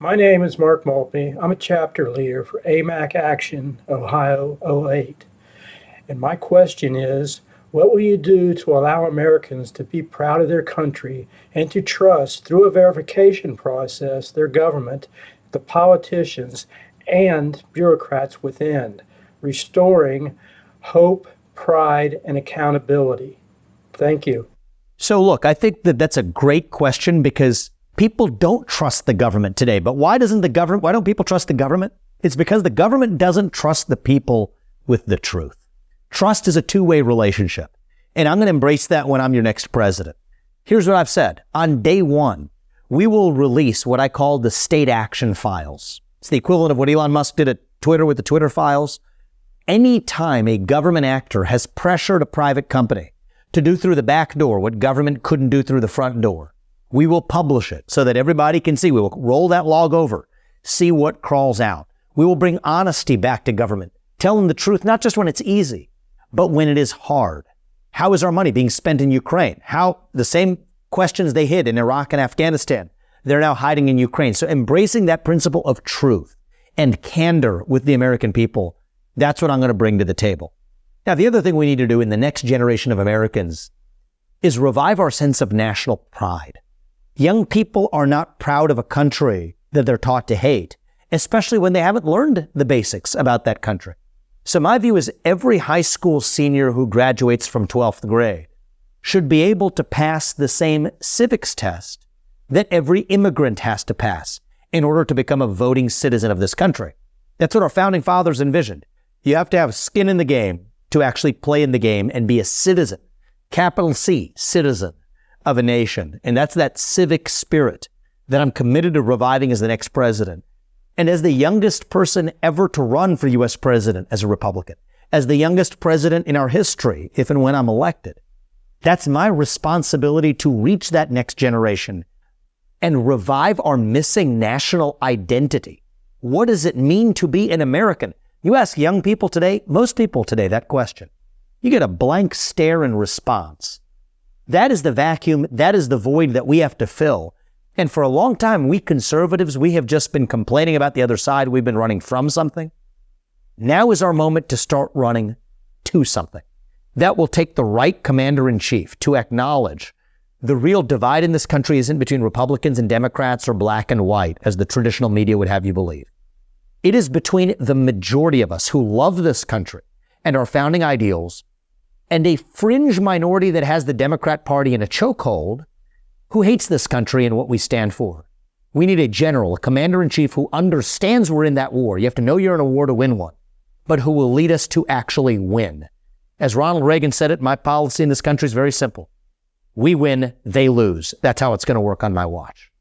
My name is Mark Maltby. I'm a chapter leader for AMAC Action Ohio '08. And my question is, what will you do to allow Americans to be proud of their country and to trust, through a verification process, their government, the politicians, and bureaucrats within, restoring hope, pride, and accountability? Thank you. So look, I think that that's a great question because people don't trust the government today. But why don't people trust the government? It's because the government doesn't trust the people with the truth. Trust is a two-way relationship. And I'm going to embrace that when I'm your next president. Here's what I've said. On day one, we will release what I call the state action files. It's the equivalent of what Elon Musk did at Twitter with the Twitter files. Anytime a government actor has pressured a private company to do through the back door what government couldn't do through the front door, we will publish it so that everybody can see. We will roll that log over, see what crawls out. We will bring honesty back to government. Tell them the truth, not just when it's easy, but when it is hard. How is our money being spent in Ukraine? How the same questions they hid in Iraq and Afghanistan, they're now hiding in Ukraine. So embracing that principle of truth and candor with the American people, that's what I'm going to bring to the table. Now, the other thing we need to do in the next generation of Americans is revive our sense of national pride. Young people are not proud of a country that they're taught to hate, especially when they haven't learned the basics about that country. So my view is every high school senior who graduates from 12th grade should be able to pass the same civics test that every immigrant has to pass in order to become a voting citizen of this country. That's what our founding fathers envisioned. You have to have skin in the game to actually play in the game and be a citizen, capital C, citizen of a nation. And that's that civic spirit that I'm committed to reviving as the next president. And as the youngest person ever to run for U.S. president as a Republican, as the youngest president in our history, if and when I'm elected, that's my responsibility to reach that next generation and revive our missing national identity. What does it mean to be an American? You ask young people today, most people today, that question. You get a blank stare in response. That is the vacuum, that is the void that we have to fill. And for a long time, we conservatives, we have just been complaining about the other side. We've been running from something. Now is our moment to start running to something. That will take the right commander-in-chief to acknowledge the real divide in this country isn't between Republicans and Democrats or black and white, as the traditional media would have you believe. It is between the majority of us who love this country and our founding ideals and a fringe minority that has the Democrat Party in a chokehold who hates this country and what we stand for. We need a general, a commander-in-chief who understands we're in that war. You have to know you're in a war to win one, but who will lead us to actually win. As Ronald Reagan said it, my policy in this country is very simple. We win, they lose. That's how it's going to work on my watch.